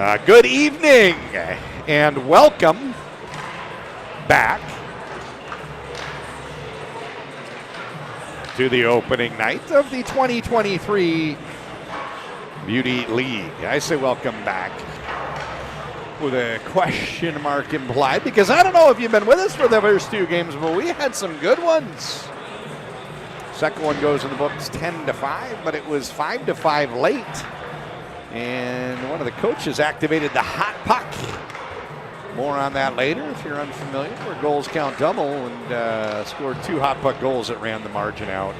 Good evening and welcome back to the opening night of the 2023 Beauty League. I say welcome back with a question mark implied because I don't know if you've been with us for the first two games, but we had some good ones. Second one goes in the books 10-5, but it was 5-5 late. And one of the coaches activated the hot puck. More on that later if you're unfamiliar, where goals count double, and scored two hot puck goals that ran the margin out.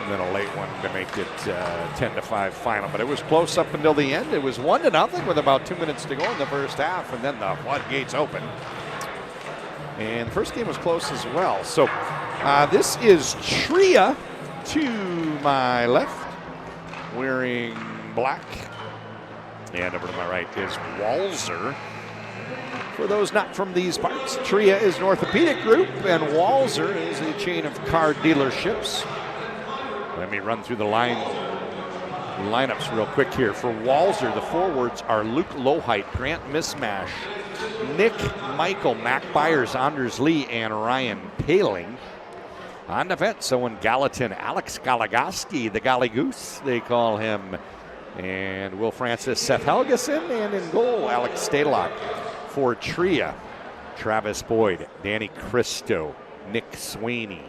And then a late one to make it 10-5 final. But it was close up until the end. It was 1-0 with about 2 minutes to go in the first half, and then the floodgates opened. And the first game was close as well. So this is Tria to my left, wearing black. And over to my right is Walzer. For those not from these parts, Tria is an orthopedic group, and Walzer is a chain of car dealerships. Let me run through the lineups real quick here. For Walzer, the forwards are Luke Lohite, Grant Mismash, Nick Michael, Mac Byers, Anders Lee, and Ryan Paling. On defense, Owen Gallatin, Alex Galagoski, the Golly Goose, they call him. And Will Francis, Seth Helgeson, and in goal, Alex Stalock. For Tria, Travis Boyd, Danny Cristo, Nick Sweeney,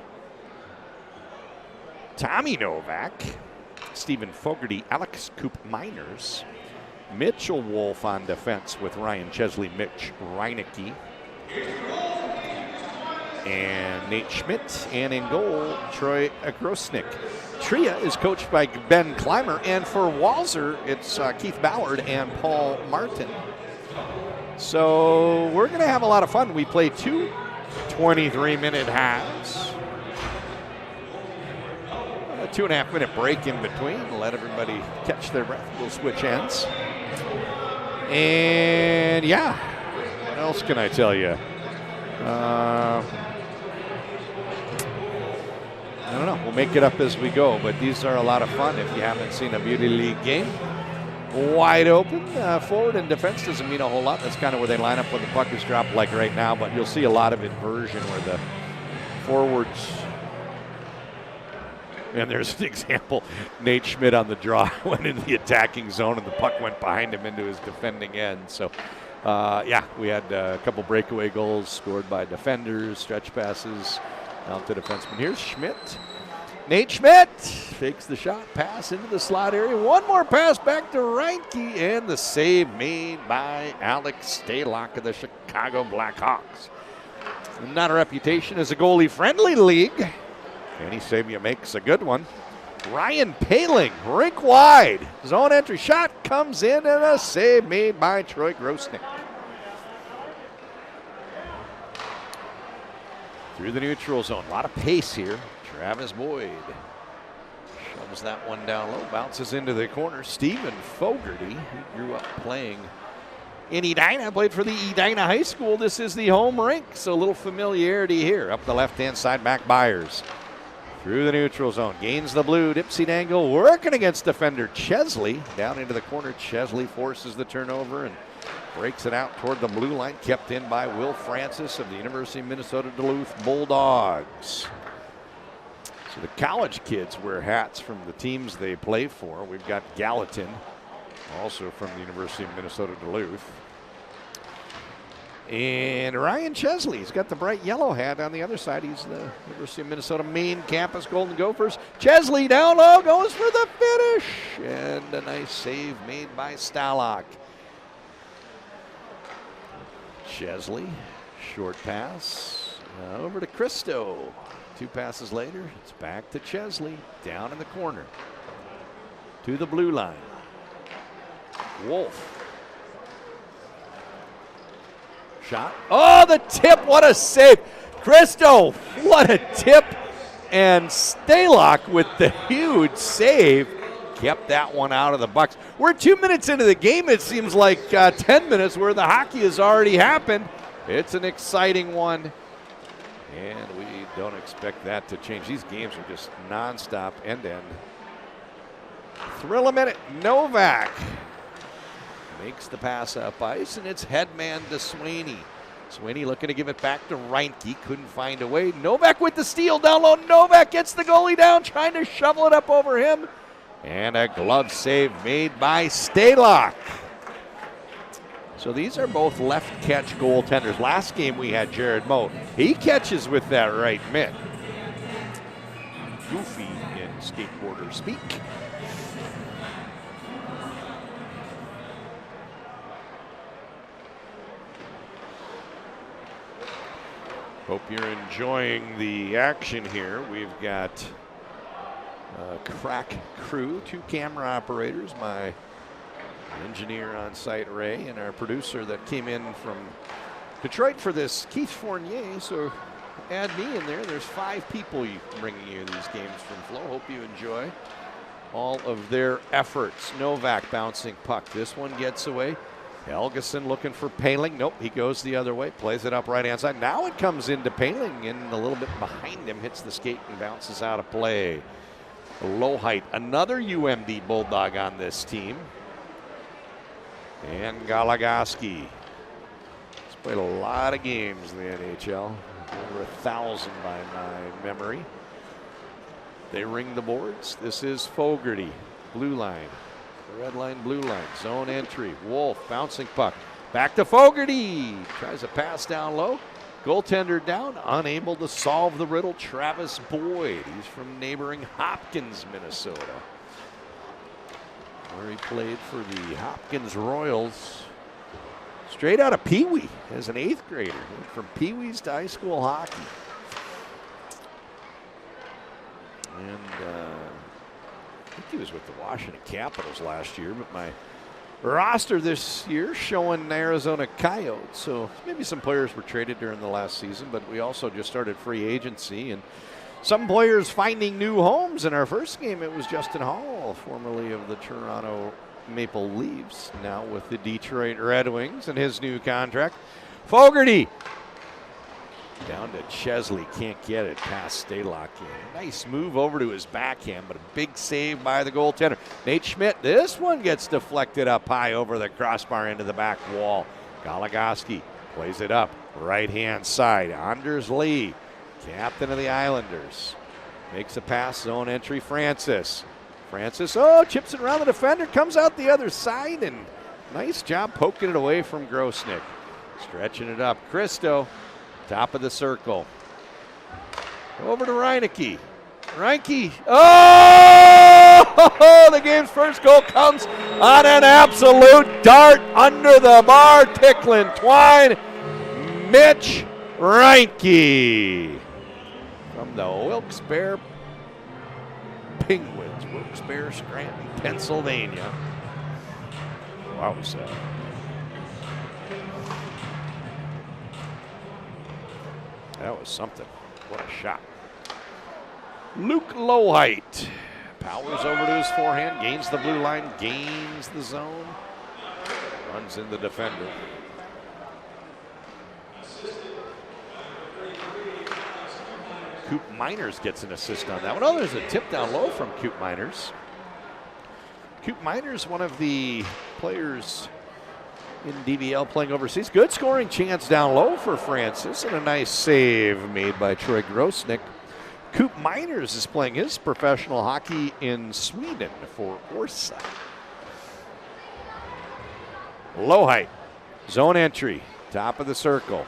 Tommy Novak, Stephen Fogarty, Alex Coop Miners, Mitchell Wolf on defense with Ryan Chesley, Mitch Reinecke, and Nate Schmidt, and in goal, Troy Grosnick. Tria is coached by Ben Clymer, and for Walzer, it's Keith Ballard and Paul Martin. So we're going to have a lot of fun. We play two 23-minute halves. A 2.5-minute break in between. Let everybody catch their breath. We'll switch ends. And yeah, what else can I tell you? I don't know. We'll make it up as we go, but these are a lot of fun if you haven't seen a Beauty League game. Wide open. Forward and defense doesn't mean a whole lot. That's kind of where they line up when the puck is dropped like right now, but you'll see a lot of inversion where the forwards, and there's an example, Nate Schmidt on the draw went into the attacking zone and the puck went behind him into his defending end. So, yeah, we had a couple breakaway goals scored by defenders, stretch passes out to defenseman. Here's Schmidt. Nate Schmidt fakes the shot, pass into the slot area. One more pass back to Reinke, and the save made by Alex Stalock of the Chicago Blackhawks. Not a reputation as a goalie-friendly league. Any save you make's a good one. Ryan Paling, rink wide. Zone entry shot comes in, and a save made by Troy Grosnick. Through the neutral zone, a lot of pace here. Travis Boyd shoves that one down low, bounces into the corner. Stephen Fogarty, he grew up playing in Edina, played for the Edina High School. This is the home rink, so a little familiarity here. Up the left-hand side, Mac Byers. Through the neutral zone, gains the blue, dipsy dangle, working against defender Chesley. Down into the corner, Chesley forces the turnover and breaks it out toward the blue line, kept in by Will Francis of the University of Minnesota Duluth Bulldogs. So the college kids wear hats from the teams they play for. We've got Gallatin, also from the University of Minnesota Duluth. And Ryan Chesley's got the bright yellow hat on the other side. He's the University of Minnesota main campus Golden Gophers. Chesley down low, goes for the finish. And a nice save made by Stalock. Chesley, short pass, over to Cristo. Two passes later, it's back to Chesley, down in the corner, to the blue line. Wolf. Shot. Oh, the tip, what a save. Cristo, what a tip. And Stalock with the huge save. Kept that one out of the box. We're 2 minutes into the game. It seems like 10 minutes where the hockey has already happened. It's an exciting one. And we don't expect that to change. These games are just nonstop, end-to-end. Thrill a minute. Novak makes the pass up ice, and it's headman to Sweeney. Sweeney looking to give it back to Reinke. Couldn't find a way. Novak with the steal down low. Novak gets the goalie down, trying to shovel it up over him. And a glove save made by Stalock. So these are both left catch goaltenders. Last game we had Jared Moe. He catches with that right mitt. Goofy in skateboarder speak. Hope you're enjoying the action here. We've got a crack crew, 2 camera operators, my engineer on site, Ray, and our producer that came in from Detroit for this, Keith Fournier. So add me in there. There's 5 people bringing you these games from Flo. Hope you enjoy all of their efforts. Novak bouncing puck. This one gets away. Helgeson looking for Paling. Nope, he goes the other way. Plays it up right-hand side. Now it comes into Paling, and a little bit behind him. Hits the skate and bounces out of play. Low height. Another UMD Bulldog on this team. And Goligoski. He's played a lot of games in the NHL. Over 1,000 by my memory. They ring the boards. This is Fogarty. Blue line. Red line, blue line. Zone entry. Wolf bouncing puck. Back to Fogarty. Tries a pass down low. Goaltender down. Unable to solve the riddle. Travis Boyd. He's from neighboring Hopkins, Minnesota, where he played for the Hopkins Royals. Straight out of Pee Wee as an 8th grader. Went from Pee Wees to high school hockey. And I think he was with the Washington Capitals last year, but my roster this year showing Arizona Coyotes. So maybe some players were traded during the last season, but we also just started free agency and some players finding new homes. In our first game, it was Justin Hall, formerly of the Toronto Maple Leafs, now with the Detroit Red Wings and his new contract. Fogarty down to Chesley, can't get it past Stalock. Nice move over to his backhand, but a big save by the goaltender. Nate Schmidt, this one gets deflected up high over the crossbar into the back wall. Goligoski plays it up, right-hand side. Anders Lee, captain of the Islanders, makes a pass, zone entry, Francis. Francis, chips it around the defender, comes out the other side, and nice job poking it away from Grosnick. Stretching it up, Christo. Top of the circle. Over to Reinke. Reinke. The game's first goal comes on an absolute dart under the bar. Tickling twine. Mitch Reinke from the Wilkes-Barre Penguins. Wilkes-Barre, Scranton, Pennsylvania. Wow, that was something. What a shot. Luke Lowhite powers over to his forehand, gains the blue line, gains the zone, runs in the defender. Coop Miners gets an assist on that one. There's a tip down low from Coop Miners. Coop Miners, one of the players in DVL playing overseas. Good scoring chance down low for Francis, and a nice save made by Troy Grosnick. Coop Miners is playing his professional hockey in Sweden for Orsa. Low height, zone entry, top of the circle.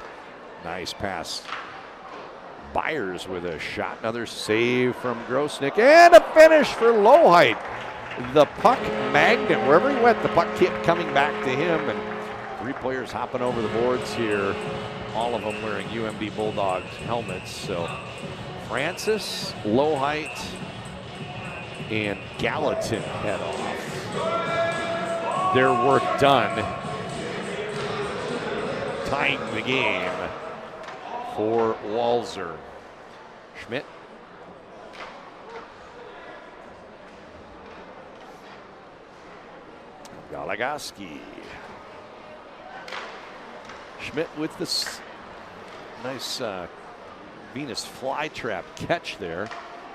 Nice pass. Byers with a shot, another save from Grosnick, and a finish for Low height. The puck magnet, wherever he went, the puck kept coming back to him, and 3 players hopping over the boards here, all of them wearing UMD Bulldogs helmets. So Francis, Low height, and Gallatin head off. Their work done, tying the game for Walzer. Schmidt. Goligoski. Schmidt with this nice Venus flytrap catch there.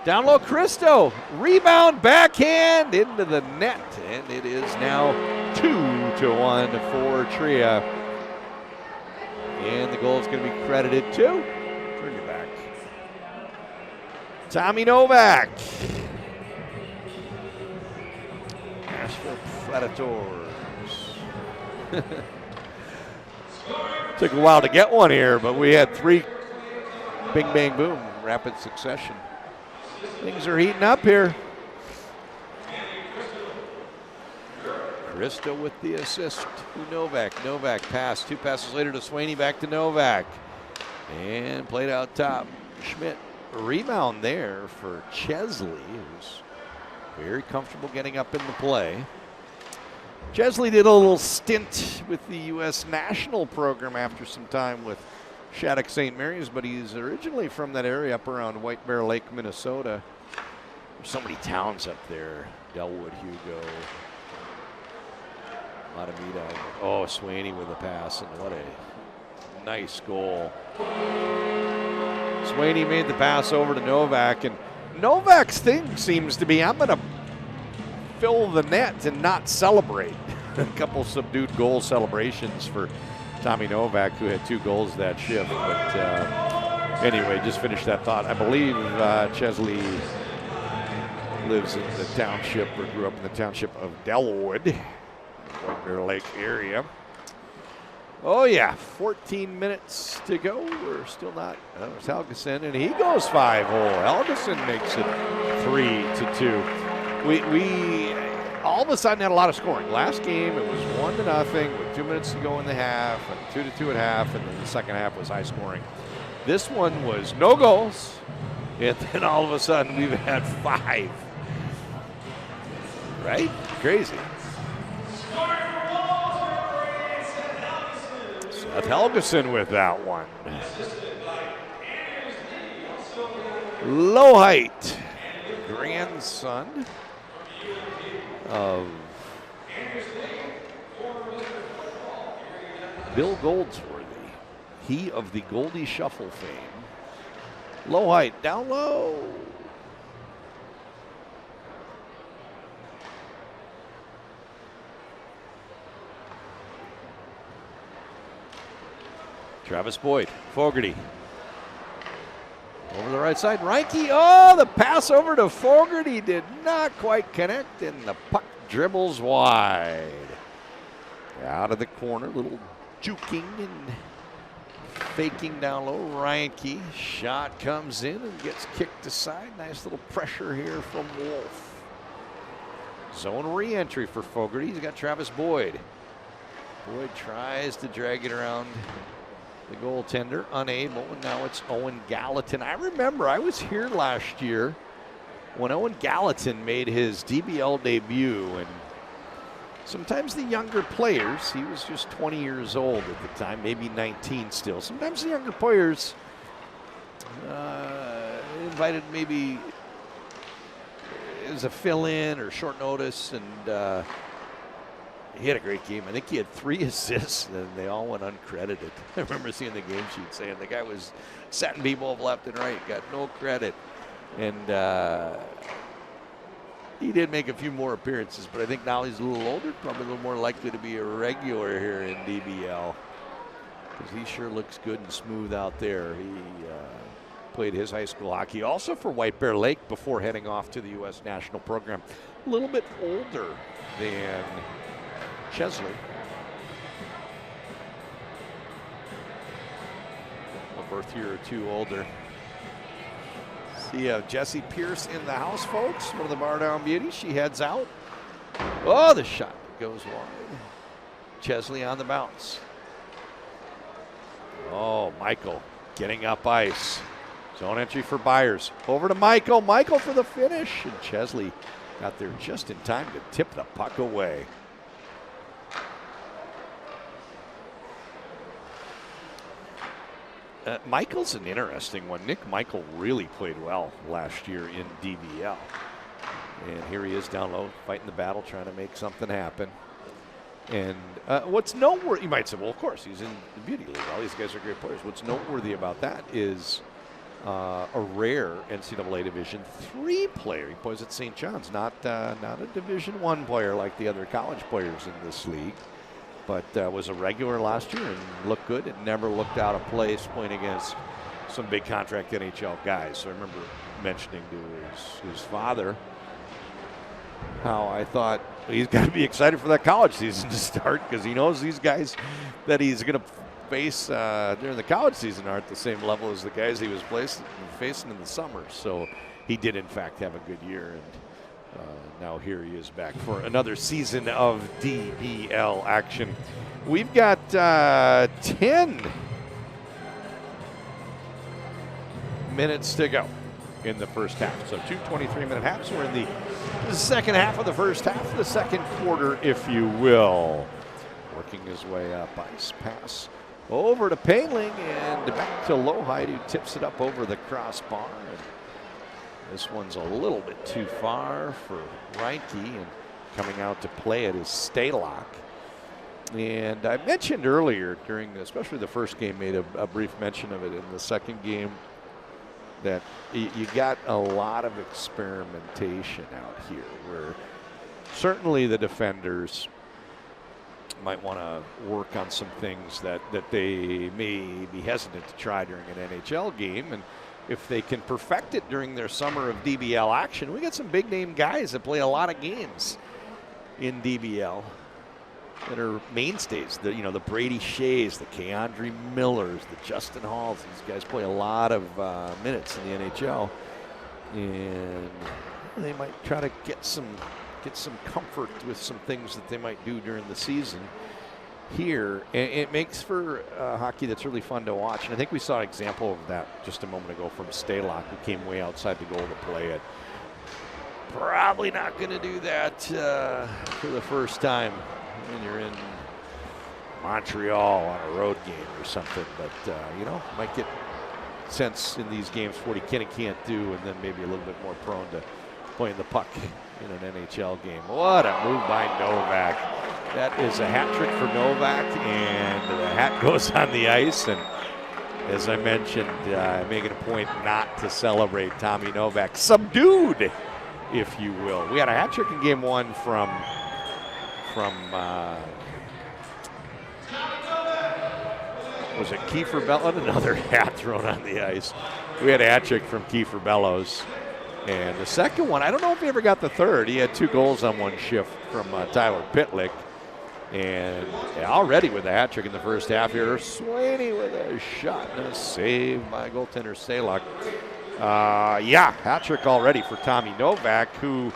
Down low, Christo. Rebound, backhand into the net. And it is now 2-1 for Tria. And the goal is going to be credited to, turn you back, Tommy Novak. Nashville Predators. Took a while to get one here, but we had 3 bing, bang, boom, rapid succession. Things are heating up here. Krista with the assist to Novak. Novak pass. 2 passes later to Sweeney. Back to Novak. And played out top. Schmidt. Rebound there for Chesley, who's very comfortable getting up in the play. Chesley did a little stint with the U.S. national program after some time with Shattuck St. Mary's, but he's originally from that area up around White Bear Lake, Minnesota. There's so many towns up there. Delwood, Hugo. Matamita. Oh, Sweeney with a pass, and what a nice goal. Sweeney made the pass over to Novak, and Novak's thing seems to be, I'm going to fill the net and not celebrate. A couple subdued goal celebrations for Tommy Novak, who had 2 goals that shift. But anyway, just finished that thought. I believe Chesley lives in the township, or grew up in the township of Delwood, White Bear Lake area. Oh yeah, 14 minutes to go. We're still not. There's Helgeson, and he goes 5-hole. Helgeson makes it 3-2. We all of a sudden had a lot of scoring. Last game it was 1-0 with 2 minutes to go in the half, and 2-2 at half, and then the second half was high scoring. This one was no goals, and then all of a sudden we've had 5. Right? Crazy. Seth Helgeson with that one. Lohheit, grandson of Bill Goldsworthy, he of the Goldie Shuffle fame. Lohheit down low. Travis Boyd, Fogarty. Over the right side, Reinke. Oh, the pass over to Fogarty did not quite connect, and the puck dribbles wide. Out of the corner, little juking and faking down low. Reinke, shot comes in and gets kicked aside. Nice little pressure here from Wolf. Zone re-entry for Fogarty. He's got Travis Boyd. Boyd tries to drag it around the goaltender, unable, and now it's Owen Gallatin. I remember I was here last year when Owen Gallatin made his DBL debut, and sometimes the younger players, he was just 20 years old at the time, maybe 19 still. Sometimes the younger players invited maybe as a fill-in or short notice, and he had a great game. I think he had 3 assists, and they all went uncredited. I remember seeing the game sheet saying the guy was setting people up left and right, got no credit. And he did make a few more appearances, but I think now he's a little older, probably a little more likely to be a regular here in DBL, because he sure looks good and smooth out there. He played his high school hockey also for White Bear Lake before heading off to the U.S. national program. A little bit older than Chesley. A birth year or 2 older. See Jesse Pierce in the house, folks. One of the bar down beauties. She heads out. Oh, the shot goes wide. Chesley on the bounce. Oh, Michael getting up ice. Zone entry for Byers. Over to Michael. Michael for the finish. And Chesley got there just in time to tip the puck away. Michael's an interesting one. Nick Michael really played well last year in DBL. And here he is down low, fighting the battle, trying to make something happen. And what's noteworthy, you might say, well, of course, he's in the Beauty League. All these guys are great players. What's noteworthy about that is a rare NCAA Division III player. He plays at St. John's, not a Division I player like the other college players in this league, but was a regular last year and looked good. It never looked out of place playing against some big contract NHL guys. So I remember mentioning to his father how I thought he's got to be excited for that college season to start, because he knows these guys that he's going to face during the college season aren't the same level as the guys he was facing in the summer. So he did, in fact, have a good year, and now here he is back for another season of DBL action. We've got 10 minutes to go in the first half. So 2 23-minute halves. We're in the second half of the first half, the second quarter, if you will. Working his way up, ice pass over to Paling and back to Lohide, who tips it up over the crossbar. And this one's a little bit too far for Reinke, and coming out to play it is Stalock. And I mentioned earlier during, especially the first game, made a brief mention of it in the second game, that you got a lot of experimentation out here, where certainly the defenders might want to work on some things that they may be hesitant to try during an NHL game. And if they can perfect it during their summer of DBL action, we got some big name guys that play a lot of games in DBL that are mainstays. The Brady Sheas, the Keandre Millers, the Justin Halls. These guys play a lot of minutes in the NHL, and they might try to get some comfort with some things that they might do during the season here. And it makes for hockey that's really fun to watch. And I think we saw an example of that just a moment ago from Stalock, who came way outside the goal to play it. Probably not going to do that for the first time when you're in Montreal on a road game or something. But, might get sense in these games for what he can and can't do, and then maybe a little bit more prone to playing the puck in an NHL game. What a move by Novak. That is a hat trick for Novak, and the hat goes on the ice. And as I mentioned, making a point not to celebrate Tommy Novak. Subdued, if you will. We had a hat trick in game one from was it Kiefer Bellows? Another hat thrown on the ice. We had a hat trick from Kiefer Bellows. And the second one, I don't know if he ever got the third. He had 2 goals on one shift from Tyler Pitlick. And already with a hat trick in the first half here, Sweeney with a shot and a save by goaltender Stalock. Hat trick already for Tommy Novak, who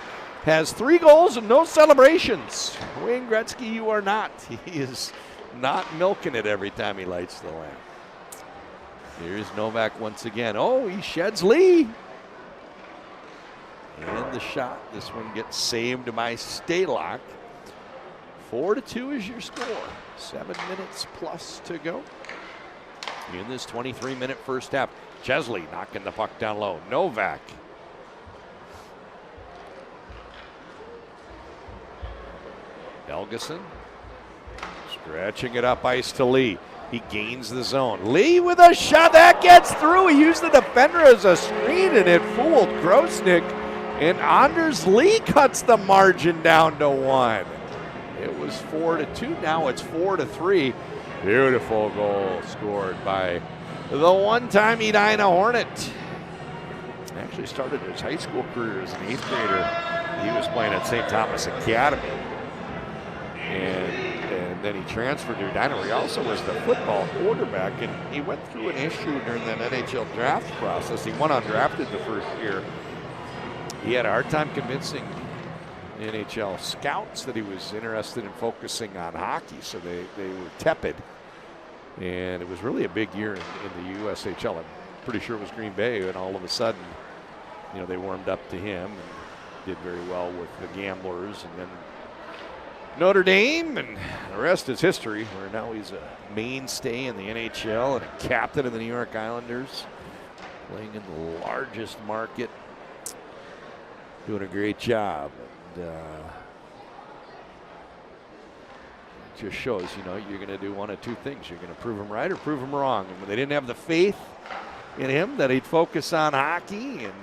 has 3 goals and no celebrations. Wayne Gretzky, you are not. He is not milking it every time he lights the lamp. Here's Novak once again. Oh, he sheds Lee. And the shot, this one gets saved by Stalock. 4-2 is your score. 7 minutes plus to go in this 23-minute first half. Chesley knocking the puck down low. Novak. Helgeson stretching it up ice to Lee. He gains the zone. Lee with a shot that gets through. He used the defender as a screen, and it fooled Grosnick. And Anders Lee cuts the margin down to 1. It was 4-2. Now it's 4-3. Beautiful goal scored by the one-time Edina Hornet. Actually started his high school career as an 8th grader. He was playing at St. Thomas Academy. And then he transferred to Edina, where he also was the football quarterback. And he went through an issue during that NHL draft process. He went undrafted the first year. He had a hard time convincing NHL scouts that he was interested in focusing on hockey, so they were tepid. And it was really a big year in the USHL. I'm pretty sure it was Green Bay, and all of a sudden, they warmed up to him and did very well with the Gamblers, and then Notre Dame, and the rest is history, where now he's a mainstay in the NHL and a captain of the New York Islanders, playing in the largest market. Doing a great job. And it just shows, you're going to do one of two things. You're going to prove them right or prove them wrong. And when they didn't have the faith in him that he'd focus on hockey and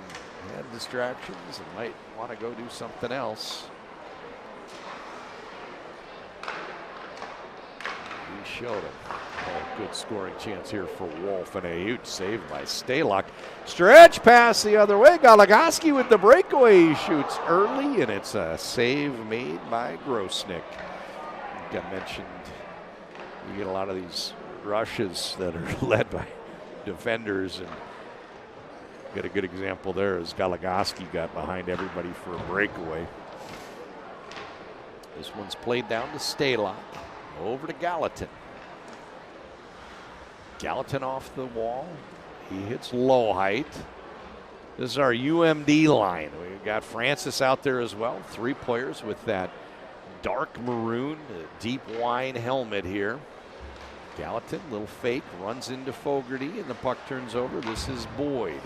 had distractions and might want to go do something else. He showed him. Oh, good scoring chance here for Wolf, and a huge save by Stalock. Stretch pass the other way. Goligoski with the breakaway. He shoots early, and it's a save made by Grosnick. I mentioned you get a lot of these rushes that are led by defenders, and get a good example there as Goligoski got behind everybody for a breakaway. This one's played down to Stalock. Over to Gallatin. Gallatin off the wall. He hits low height. This is our UMD line. We've got Francis out there as well. 3 players with that dark maroon, deep wine helmet here. Gallatin, little fake, runs into Fogarty, and the puck turns over. This is Boyd.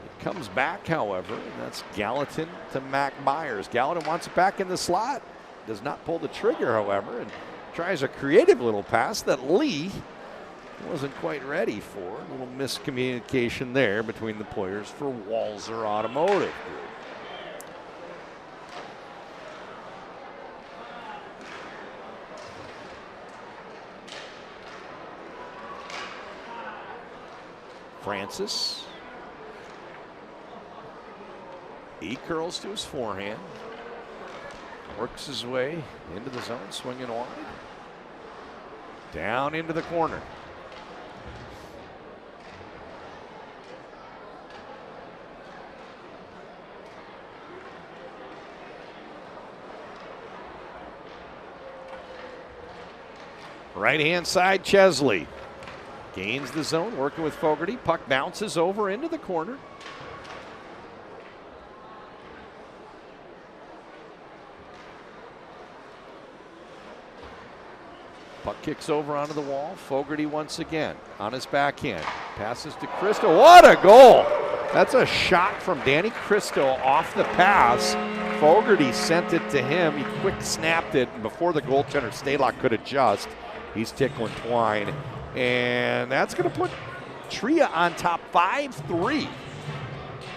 It comes back, however, and that's Gallatin to Mac Myers. Gallatin wants it back in the slot. Does not pull the trigger, however, and tries a creative little pass that Lee wasn't quite ready for. A little miscommunication there between the players for Walser Automotive. Francis. He curls to his forehand. Works his way into the zone, swinging wide. Down into the corner. Right-hand side, Chesley. Gains the zone, working with Fogarty. Puck bounces over into the corner. Puck kicks over onto the wall. Fogarty once again on his backhand. Passes to Cristo. What a goal! That's a shot from Danny Cristo off the pass. Fogarty sent it to him. He quick snapped it, and before the goaltender Stalock could adjust, he's tickling Twine. And that's going to put Tria on top 5-3.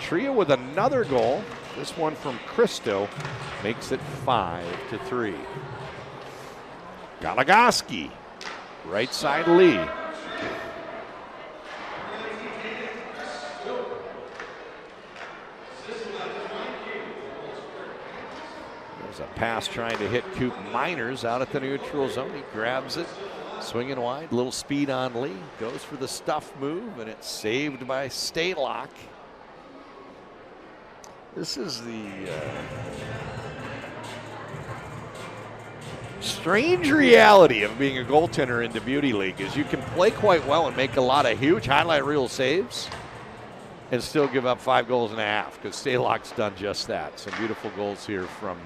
Tria with another goal. This one from Cristo makes it 5-3. Goligoski, right side Lee. There's a pass trying to hit Coop Miners out at the neutral zone. He grabs it, swinging wide, little speed on Lee. Goes for the stuff move, and it's saved by Stalock. This is the strange reality of being a goaltender in the Beauty League is you can play quite well and make a lot of huge highlight reel saves and still give up 5.5 goals, because Stalock's done just that. Some beautiful goals here from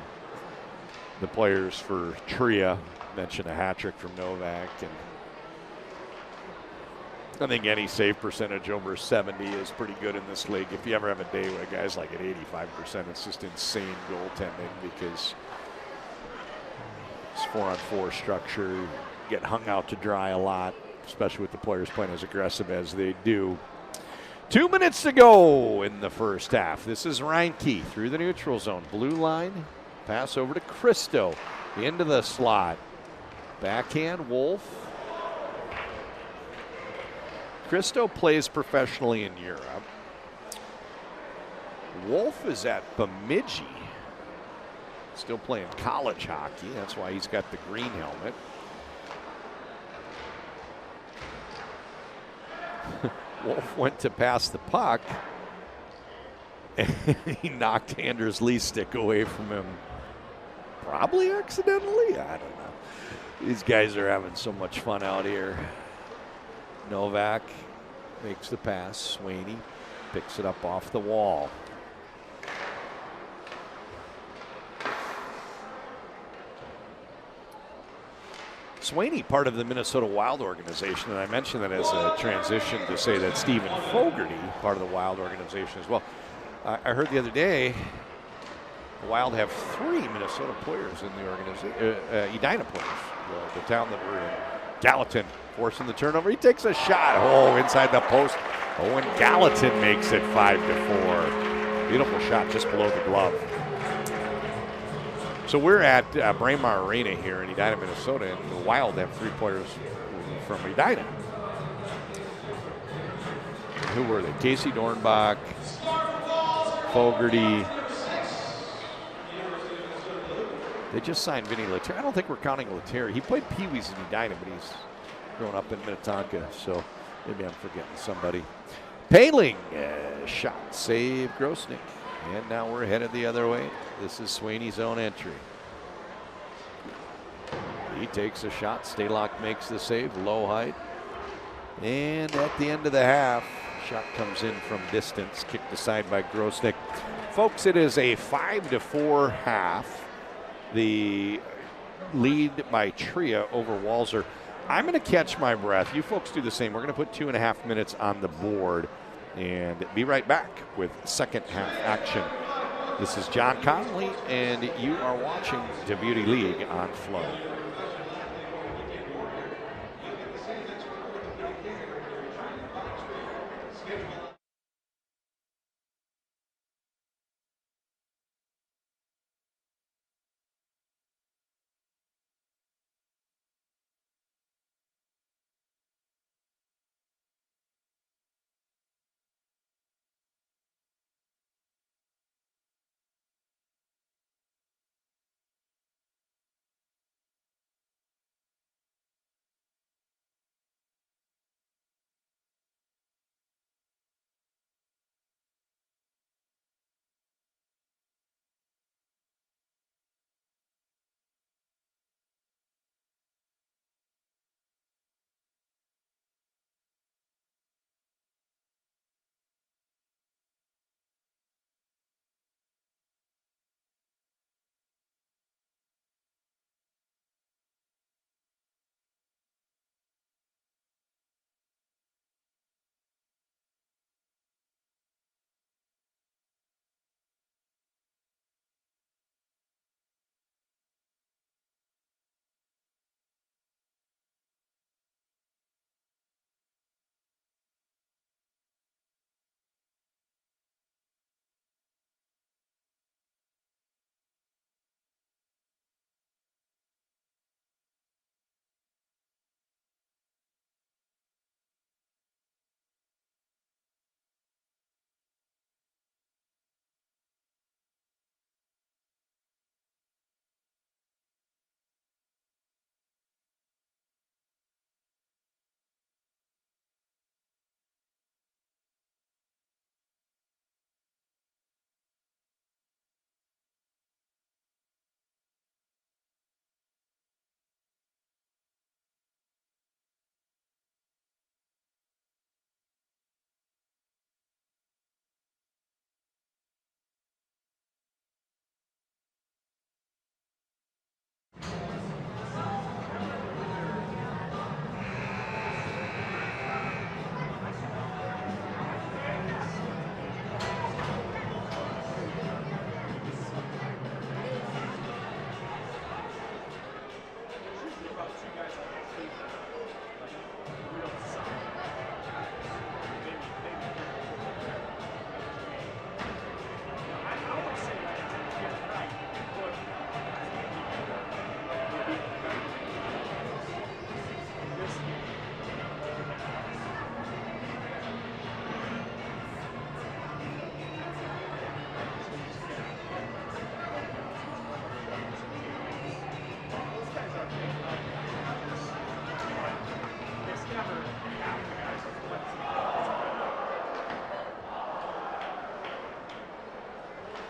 the players for Tria. Mentioned a hat trick from Novak, and I think any save percentage over 70 is pretty good in this league. If you ever have a day with guys like at 85%, it's just insane goaltending, because it's 4-on-4 structure. Get hung out to dry a lot, especially with the players playing as aggressive as they do. 2 minutes to go in the first half. This is Reinke through the neutral zone. Blue line, pass over to Cristo. Into the slot. Backhand, Wolf. Cristo plays professionally in Europe. Wolf is at Bemidji. Still playing college hockey. That's why he's got the green helmet. Wolf went to pass the puck, and he knocked Anders Lee's stick away from him. Probably accidentally. I don't know. These guys are having so much fun out here. Novak makes the pass. Sweeney picks it up off the wall. Sweeney, part of the Minnesota Wild organization, and I mentioned that as a transition to say that Stephen Fogarty, part of the Wild organization as well. I heard the other day the Wild have 3 Minnesota players in the organization, Edina players, the town that we're in. Gallatin forcing the turnover. He takes a shot. Oh, inside the post. Owen Gallatin makes it 5-4. Beautiful shot just below the glove. So we're at Braemar Arena here in Edina, Minnesota, and the Wild have 3 players from Edina. Who were they? Casey Dornbach, Fogarty. They just signed Vinny Lettieri. I don't think we're counting Lettieri. He played Pee-wees in Edina, but he's grown up in Minnetonka, so maybe I'm forgetting somebody. Paling, shot, save, Grosnick. And now we're headed the other way. This is Sweeney's own entry. He takes a shot. Stalock makes the save, low height. And at the end of the half, shot comes in from distance, kicked aside by Grosnick. Folks, it is a 5-4 half. The lead by Tria over Walser. I'm going to catch my breath. You folks do the same. We're going to put 2.5 minutes on the board and be right back with second half action. This is John Connolly, and you are watching the Beauty League on Flow.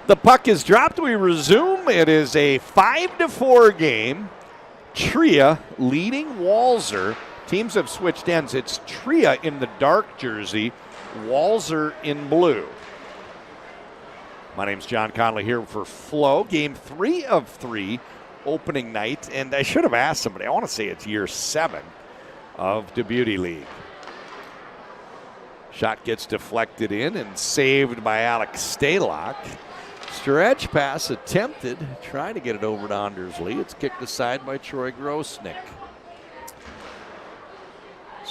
The puck is dropped. We resume. It is a 5-4 game. Tria leading Walser. Teams have switched ends. It's Tria in the dark jersey, Walser in blue. My name's John Connolly here for Flow. Game 3 of 3, opening night. And I should have asked somebody. I want to say it's year 7 of the Beauty League. Shot gets deflected in and saved by Alex Stalock. Stretch pass attempted, trying to get it over to Anders Lee. It's kicked aside by Troy Grosnick.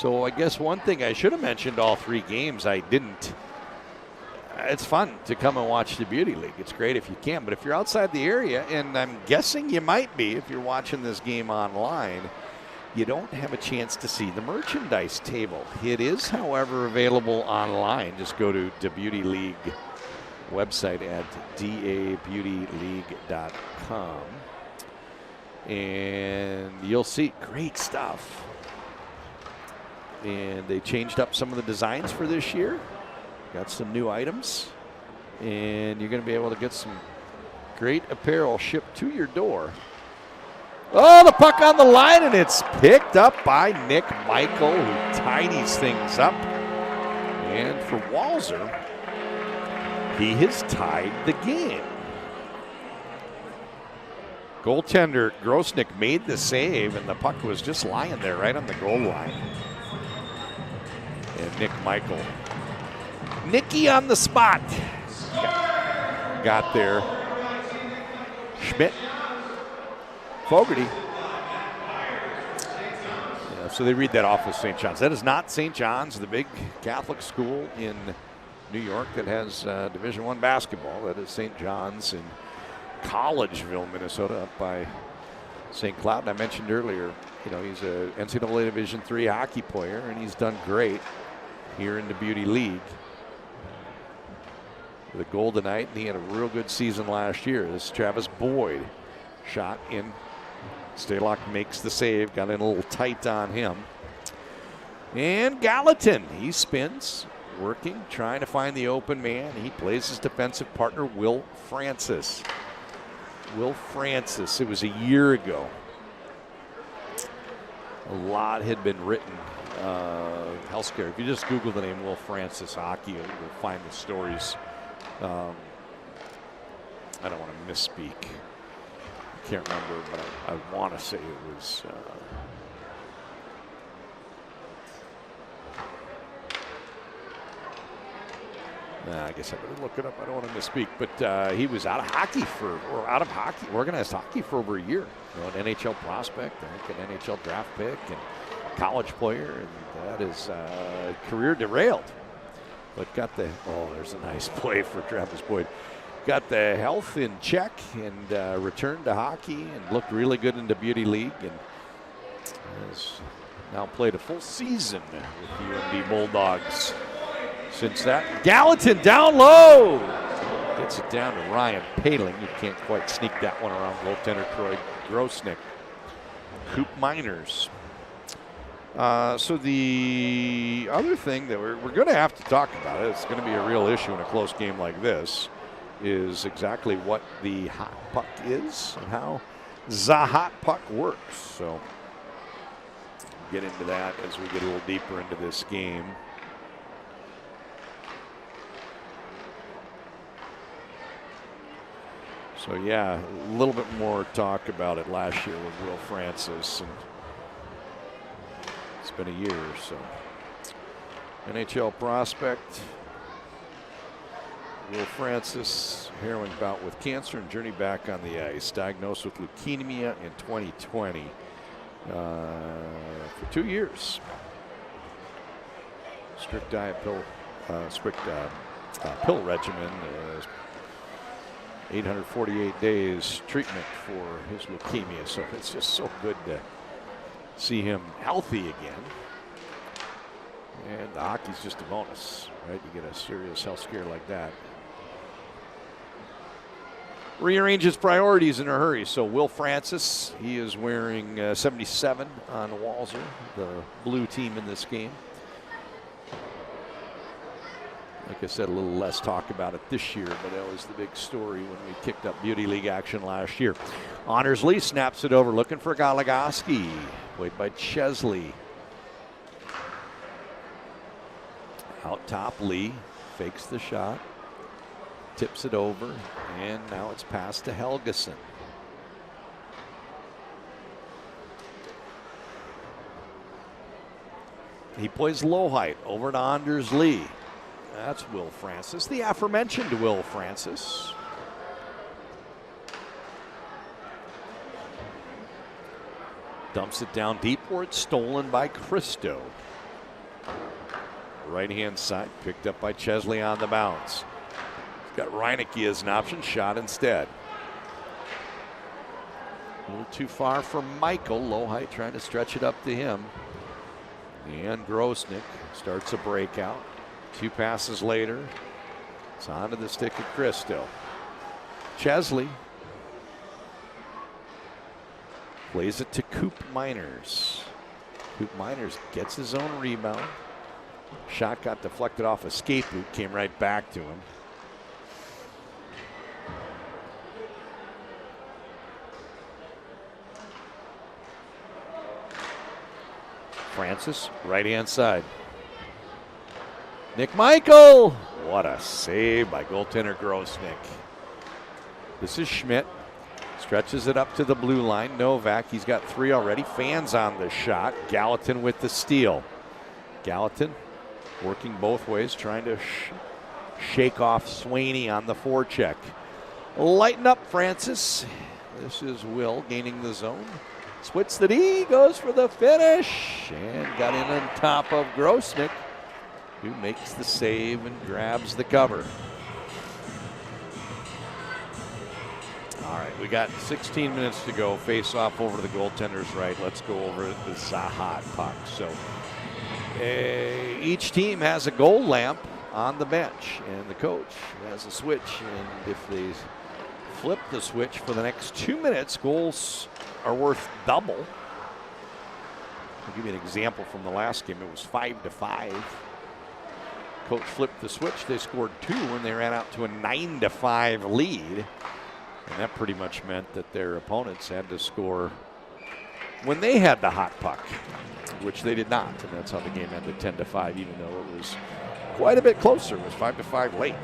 So I guess one thing I should have mentioned all 3 games, I didn't. It's fun to come and watch the Beauty League. It's great if you can, but if you're outside the area, and I'm guessing you might be if you're watching this game online, you don't have a chance to see the merchandise table. It is, however, available online. Just go to the Beauty League website at dabeautyleague.com, and you'll see great stuff. And they changed up some of the designs for this year. Got some new items, and you're going to be able to get some great apparel shipped to your door. Oh, the puck on the line, and it's picked up by Nick Michael, who tidies things up. And for Walser, he has tied the game. Goaltender Grosnick made the save, and the puck was just lying there right on the goal line. And Nick Michael, Nicky on the spot, got there. Schmidt, Fogarty. Yeah, so they read that off as St. John's. That is not St. John's, the big Catholic school in New York that has Division I basketball. That is St. John's in Collegeville, Minnesota, up by St. Cloud. And I mentioned earlier, he's a NCAA Division III hockey player, and he's done great here in the Beauty League with a goal tonight, and he had a real good season last year. This is Travis Boyd, shot in. Stalock makes the save, got in a little tight on him. And Gallatin, he spins, working, trying to find the open man. He plays his defensive partner, Will Francis. Will Francis, it was a year ago. A lot had been written. Health scare. If you just Google the name Will Francis hockey, you'll find the stories. I don't want to misspeak. I can't remember, but I want to say it was. I guess I better look it up. I don't want to misspeak, but he was out of organized hockey for over a year. An NHL prospect, I think an NHL draft pick, and college player, and that is career derailed. But got there's a nice play for Travis Boyd. Got the health in check and returned to hockey and looked really good in the Beauty League, and has now played a full season with the UMD Bulldogs since that. Gallatin down low. Gets it down to Ryan Paling. You can't quite sneak that one around goaltender Troy Grosnick. Coop Miners. So the other thing that we're going to have to talk about, it's going to be a real issue in a close game like this, is exactly what the hot puck is and how the hot puck works. So get into that as we get a little deeper into this game. So yeah, a little bit more talk about it last year with Will Francis, and it's been a year or so. NHL prospect Will Francis, harrowing bout with cancer and journey back on the ice. Diagnosed with leukemia in 2020 for 2 years. Strict pill regimen. 848 days treatment for his leukemia. So it's just so good to see him healthy again. And the hockey's just a bonus, right? You get a serious health scare like that. Rearrange his priorities in a hurry. So Will Francis, he is wearing 77 on Walser, the blue team in this game. Like I said, a little less talk about it this year, but that was the big story when we kicked up Beauty League action last year. Honors Lee snaps it over, looking for Goligoski, played by Chesley. Out top, Lee fakes the shot, tips it over, and now it's passed to Helgeson. He plays low height over to Anders Lee. That's Will Francis, the aforementioned Will Francis. Dumps it down deep where it's stolen by Christo. right-hand side, picked up by Chesley on the bounce. He's got Reinecke as an option, shot instead. A little too far for Michael. Lohheit trying to stretch it up to him. And Grosnick starts a breakout. 2 passes later, it's onto the stick of Christo. Chesley plays it to Coop Miners. Coop Miners gets his own rebound. Shot got deflected off a skate boot, came right back to him. Francis, right-hand side. Nick Michael. What a save by goaltender Grosnick. This is Schmidt. Stretches it up to the blue line. Novak, he's got 3 already. Fans on the shot. Gallatin with the steal. Gallatin working both ways, trying to shake off Swaney on the forecheck. Lighten up, Francis. This is Will gaining the zone. Splits the D, goes for the finish, and got in on top of Grosnick, who makes the save and grabs the cover. All right, we got 16 minutes to go. Face off over to the goaltender's right. Let's go over the Zahat puck. So each team has a goal lamp on the bench, and the coach has a switch. And if they flip the switch for the next 2 minutes, goals are worth double. I'll give you an example from the last game. It was 5-5. Coach flipped the switch. They scored 2 and they ran out to a 9-5 lead. And that pretty much meant that their opponents had to score when they had the hot puck, which they did not. And that's how the game ended 10-5, even though it was quite a bit closer. It was 5-5 late.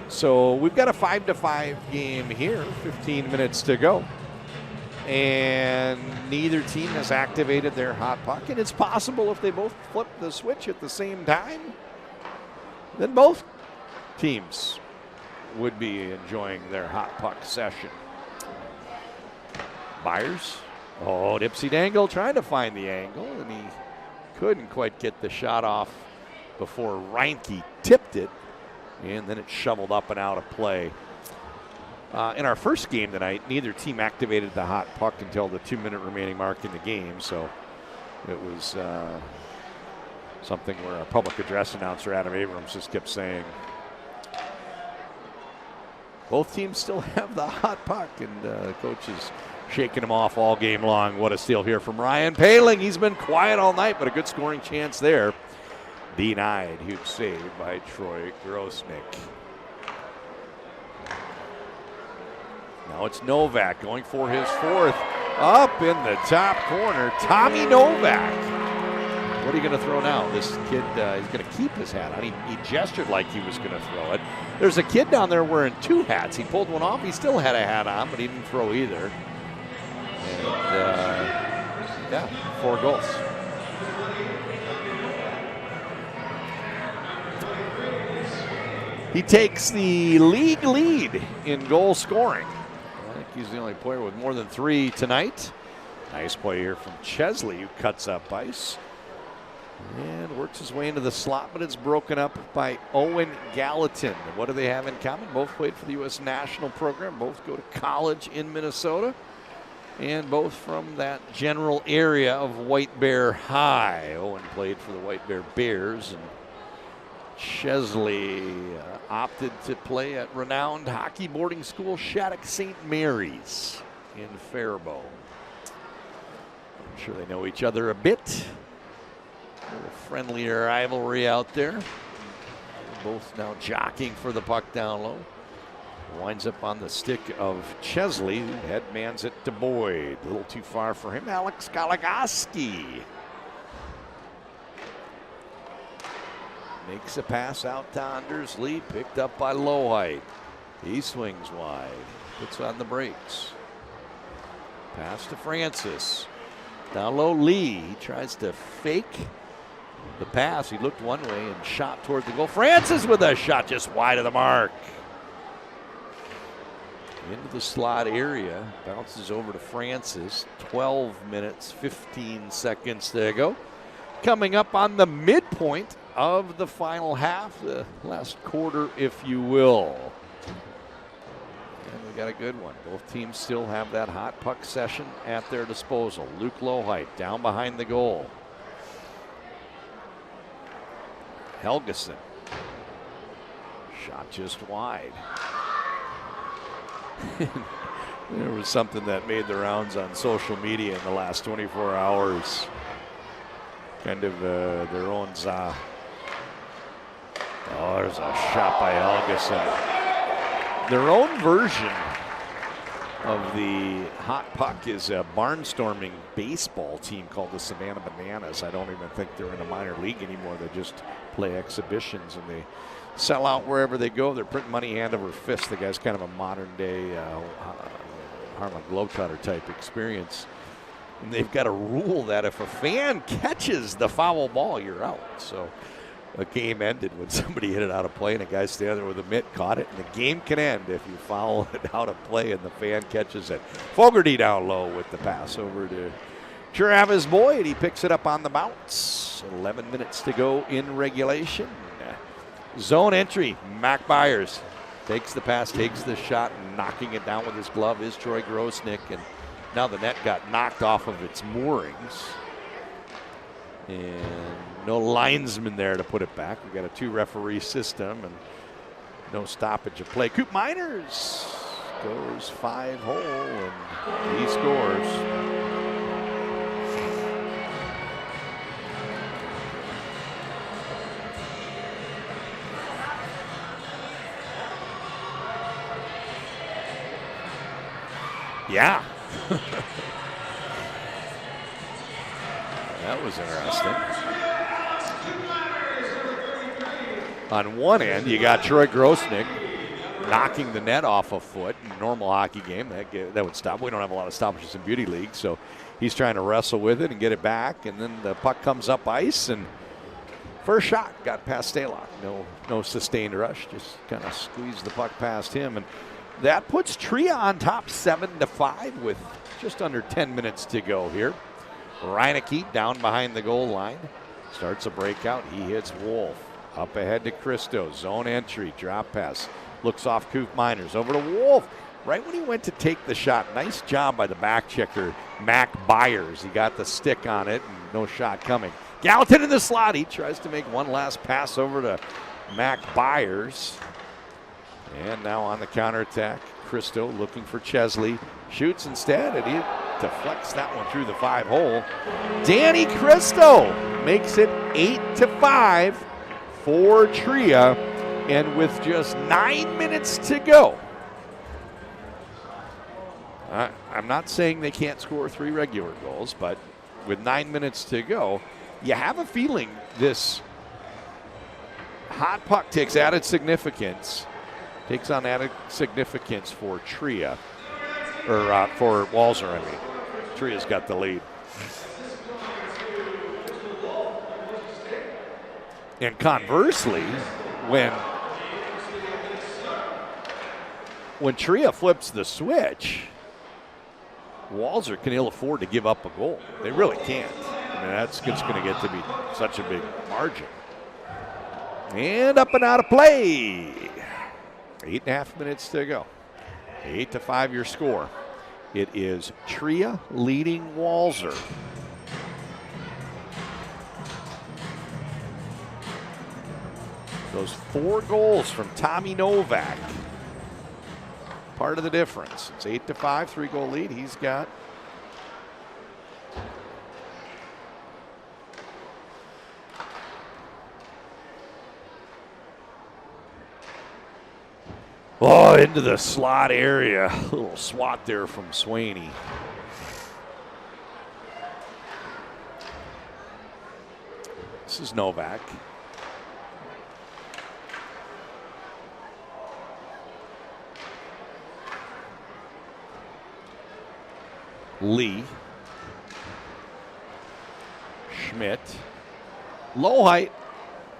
So we've got a 5-5 game here, 15 minutes to go. And neither team has activated their hot puck. And it's possible if they both flip the switch at the same time, then both teams would be enjoying their hot puck session. Byers, Dipsy Dangle trying to find the angle, and he couldn't quite get the shot off before Reinke tipped it, and then it shoveled up and out of play. In our first game tonight, neither team activated the hot puck until the 2-minute remaining mark in the game, so it was something where our public address announcer Adam Abrams just kept saying, both teams still have the hot puck, and the coach is shaking them off all game long. What a steal here from Ryan Paling. He's been quiet all night, but a good scoring chance there. Denied. Huge save by Troy Grosnick. Now it's Novak going for his 4th. Up in the top corner, Tommy Novak. What are you going to throw now? This kid, he's going to keep his hat on. He gestured like he was going to throw it. There's a kid down there wearing 2 hats. He pulled one off. He still had a hat on, but he didn't throw either. And, 4 goals. He takes the league lead in goal scoring. I think he's the only player with more than 3 tonight. Nice play here from Chesley, who cuts up ice and works his way into the slot, but it's broken up by Owen Gallatin. And what do they have in common? Both played for the U.S. national program. Both go to college in Minnesota, and both from that general area of White Bear High. Owen played for the White Bear Bears, and Chesley opted to play at renowned hockey boarding school Shattuck St. Mary's in Faribault. I'm sure they know each other a bit. A little friendlier rivalry out there. Both now jockeying for the puck down low. Winds up on the stick of Chesley, who headmans it to Boyd. A little too far for him. Alex Goligoski makes a pass out to Anders Lee, picked up by Lohheit. He swings wide, puts on the brakes. Pass to Francis. Down low, Lee. He tries to fake the pass. He looked one way and shot toward the goal. Francis with a shot just wide of the mark. Into the slot area. Bounces over to Francis. 12 minutes, 15 seconds to go. coming up on the midpoint of the final half, the last quarter, if you will. And we got a good one. Both teams still have that hot puck session at their disposal. Luke Lohheit down behind the goal. Helgeson. Shot just wide. There was something that made the rounds on social media in the last 24 hours. Kind of their own za. Oh, there's a shot by Helgeson. Their own version of the hot puck is a barnstorming baseball team called the Savannah Bananas. I don't even think they're in a minor league anymore. They just play exhibitions and they sell out wherever they go. They're printing money hand over fist. The guy's kind of a modern day Harlem Globetrotter type experience. And they've got a rule that if a fan catches the foul ball, you're out. So a game ended when somebody hit it out of play and a guy standing there with a mitt caught it, and the game can end if you foul it out of play and the fan catches it. Fogarty down low with the pass over to Travis Boyd. He picks it up on the bounce. 11 minutes to go in regulation. Zone entry. Mac Byers takes the pass, takes the shot, and knocking it down with his glove is Troy Grosnick. And now the net got knocked off of its moorings. And no linesman there to put it back. We got a 2-referee system and no stoppage of play. Coop Miners goes 5-hole and he scores. Yeah. That was interesting. On one end, you got Troy Grosnick knocking the net off a foot. In a normal hockey game, that would stop. We don't have a lot of stoppages in Beauty League, so he's trying to wrestle with it and get it back, and then the puck comes up ice, and first shot got past Stalock. No sustained rush, just kind of squeezed the puck past him, and that puts Tria on top 7-5 with just under 10 minutes to go here. Reineke down behind the goal line. Starts a breakout. He hits Wolf. Up ahead to Christo. Zone entry. Drop pass. Looks off Coop Miners. Over to Wolf. Right when he went to take the shot. Nice job by the back checker, Mac Byers. He got the stick on it and no shot coming. Gallatin in the slot. He tries to make one last pass over to Mac Byers. And now on the counterattack, Christo looking for Chesley. Shoots instead, and he deflects that one through the 5-hole. Danny Christo makes it 8-5 for Tria. And with just 9 minutes to go, I'm not saying they can't score 3 regular goals, but with 9 minutes to go, you have a feeling this hot puck takes on added significance for Tria. Or for Walser, I mean. Tria's got the lead. And conversely, when Tria flips the switch, Walser can ill afford to give up a goal. They really can't. I mean, it's going to get to be such a big margin. And up and out of play. 8.5 minutes to go. 8-5 your score. It is Tria leading Walser. Those 4 goals from Tommy Novak. Part of the difference. It's 8-5, 3-goal lead. He's got into the slot area. A little swat there from Swaney. This is Novak. Lee. Schmidt. Lohheit.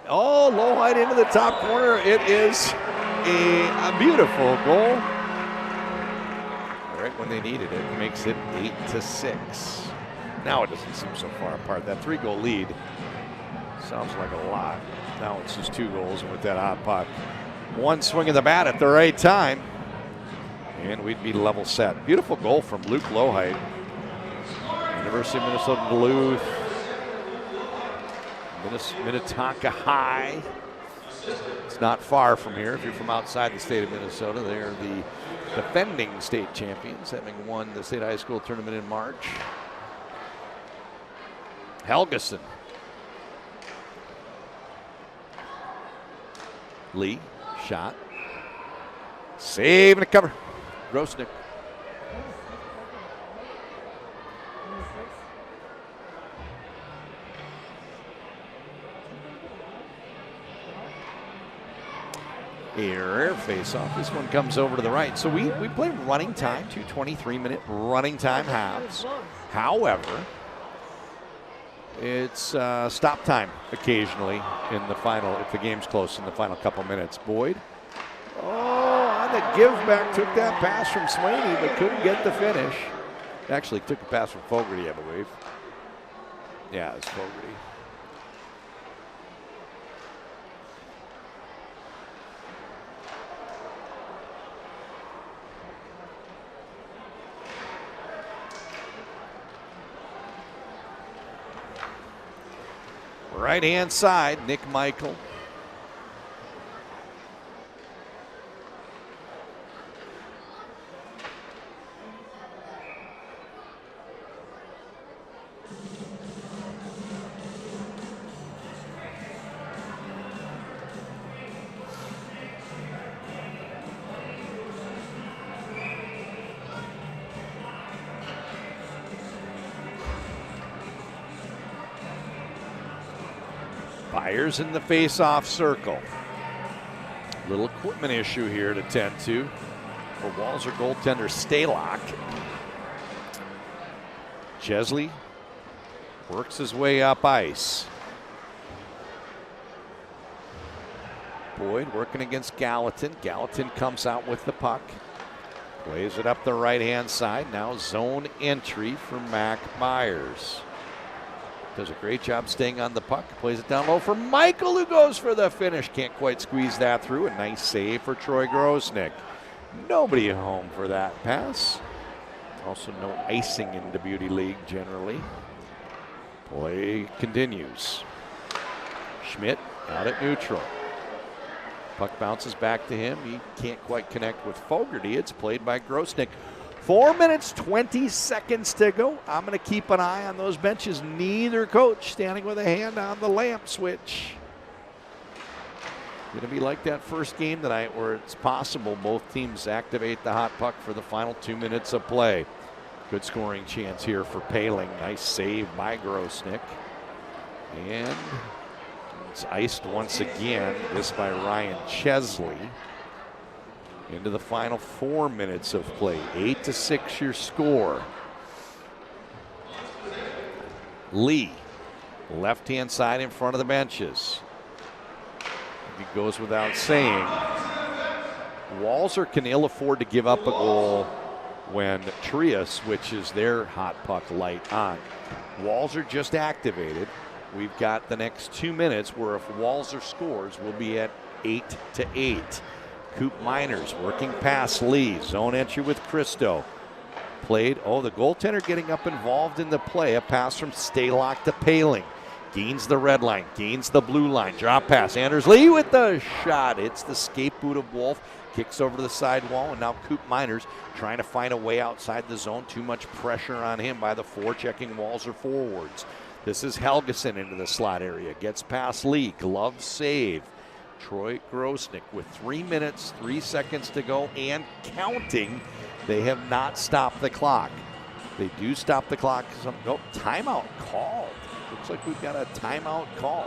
Oh, Lohheit into the top corner. It is a beautiful goal. Right when they needed it. Makes it 8-6. Now it doesn't seem so far apart. That 3-goal lead sounds like a lot. Now it's just 2 goals, and with that hot puck, one swing of the bat at the right time, and we'd be level set. Beautiful goal from Luke Lohite. University of Minnesota Duluth, Minnetonka High. It's not far from here if you're from outside the state of Minnesota. They're the defending state champions, having won the state high school tournament in March. Helgeson. Lee, shot. Save and a cover. Grosnick. Error, face-off. This one comes over to the right. So we play running time, 2 23-minute running time halves. However, it's stop time occasionally in the final, if the game's close in the final couple minutes. Boyd, on the give back, took that pass from Swaney, but couldn't get the finish. Actually took a pass from Fogarty, I believe. Yeah, it's Fogarty. Right-hand side, Nick Michael. Byers in the face-off circle. Little equipment issue here to tend to for Walser goaltender Stalock. Chesley works his way up ice. Boyd working against Gallatin. Gallatin comes out with the puck. Plays it up the right-hand side. Now zone entry for Mac Byers. Does a great job staying on the puck. Plays it down low for Michael, who goes for the finish. Can't quite squeeze that through. A nice save for Troy Grosnick. Nobody at home for that pass. Also no icing in the Beauty League generally. Play continues. Schmidt out at neutral. Puck bounces back to him. He can't quite connect with Fogarty. It's played by Grosnick. 4 minutes, 20 seconds to go. I'm going to keep an eye on those benches. Neither coach standing with a hand on the lamp switch. Going to be like that first game tonight where it's possible both teams activate the hot puck for the final 2 minutes of play. Good scoring chance here for Paling. Nice save by Grosnick. And it's iced once again. This by Ryan Chesley. Into the final 4 minutes of play. 8-6 your score. Lee, left-hand side in front of the benches. It goes without saying, Walser can ill afford to give up a goal when Tria switches their hot puck light on. Walser just activated. We've got the next 2 minutes where if Walser scores, we'll be at 8-8. Coop Miners working past Lee. Zone entry with Christo. Played. Oh, the goaltender getting up involved in the play. A pass from Stalock to Paling. Gains the red line. Gains the blue line. Drop pass. Anders Lee with the shot. It's the skate boot of Wolf. Kicks over to the side wall. And now Coop Miners trying to find a way outside the zone. Too much pressure on him by the forechecking Walser forwards. This is Helgeson into the slot area. Gets past Lee. Glove save. Troy Grosnick with 3 minutes, 3 seconds to go and counting. They have not stopped the clock. They do stop the clock. Nope, timeout called. Looks like we've got a timeout called.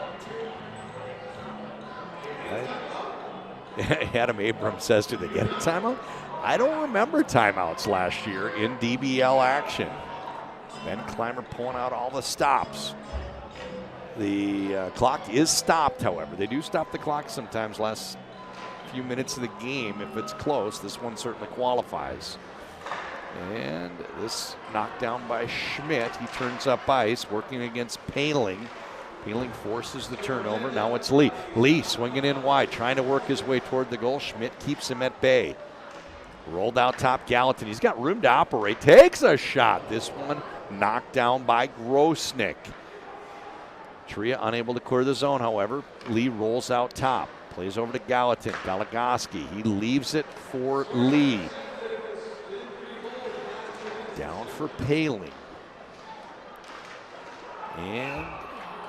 Adam Abrams says, do they get a timeout? I don't remember timeouts last year in DBL action. Ben Clymer pulling out all the stops. The clock is stopped, however. They do stop the clock sometimes last few minutes of the game if it's close. This one certainly qualifies. And this knocked down by Schmidt. He turns up ice, working against Paling. Paling forces the turnover. Now it's Lee. Lee swinging in wide, trying to work his way toward the goal. Schmidt keeps him at bay. Rolled out top, Gallatin. He's got room to operate. Takes a shot. This one knocked down by Grosnick. Tria unable to clear the zone, however. Lee rolls out top. Plays over to Gallatin. Goligoski. He leaves it for Lee. Down for Paling. And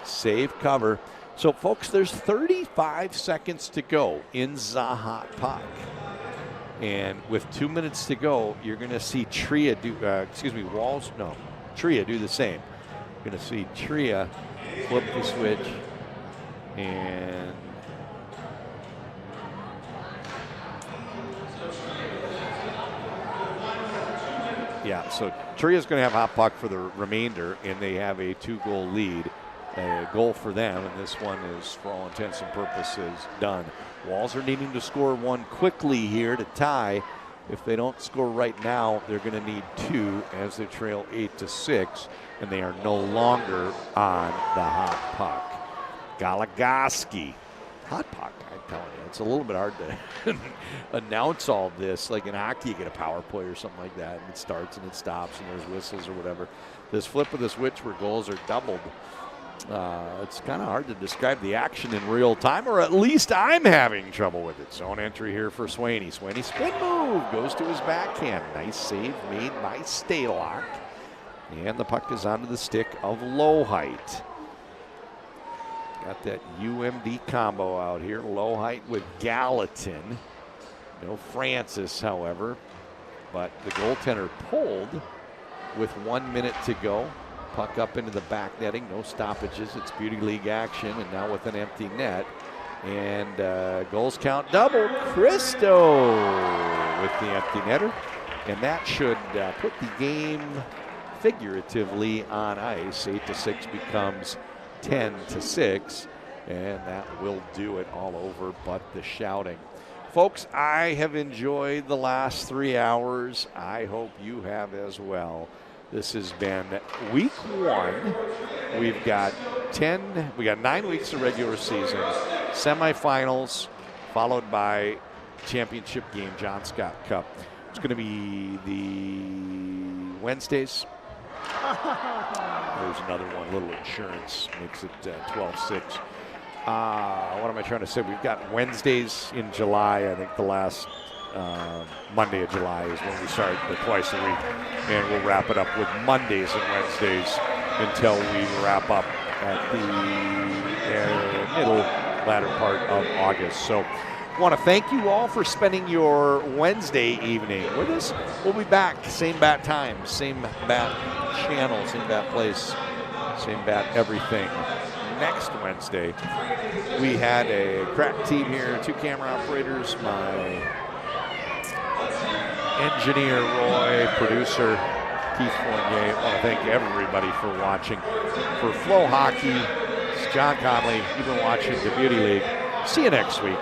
save cover. So, folks, there's 35 seconds to go in Zahat Puck. And with 2 minutes to go, you're going to see Tria do, Tria do the same. You're going to see Tria flip the switch and yeah, so Tria's going to have hot puck for the remainder, and they have a 2-goal lead. A goal for them, and this one is, for all intents and purposes, done. Walls are needing to score one quickly here to tie. If they don't score right now, they're going to need 2 as they trail 8-6, and they are no longer on the hot puck. Goligoski, hot puck, I'm telling you. It's a little bit hard to announce all of this. Like in hockey, you get a power play or something like that, and it starts and it stops, and there's whistles or whatever. This flip of the switch where goals are doubled, it's kind of hard to describe the action in real time, or at least I'm having trouble with it. Zone entry here for Swaney. Swaney spin move, goes to his backhand. Nice save made by Stalock. And the puck is onto the stick of Lowhite. Got that UMD combo out here. Lowhite with Gallatin. No Francis, however. But the goaltender pulled with 1 minute to go. Puck up into the back netting, no stoppages. It's Beauty League action, and now with an empty net. And goals count double. Cristo with the empty netter. And that should put the game figuratively on ice. 8-6 becomes 10-6. And that will do it all over but the shouting. Folks, I have enjoyed the last 3 hours. I hope you have as well. This has been week 1. We've got 9 weeks of regular season, semifinals, followed by championship game, John Scott Cup. It's going to be the Wednesdays. There's another one, little insurance, makes it 12-6. What am I trying to say? We've got Wednesdays in July. I think the last Monday of July is when we start the twice a week, and we'll wrap it up with Mondays and Wednesdays until we wrap up at the latter part of August. So I want to thank you all for spending your Wednesday evening with us. We'll be back, same bat time, same bat channel, same bat place, same bat everything. Next Wednesday, we had a crack team here, 2 camera operators, my engineer Roy, producer Keith Fournier. I want to thank everybody for watching. For FloHockey, it's John Conley. You've been watching the Beauty League. See you next week.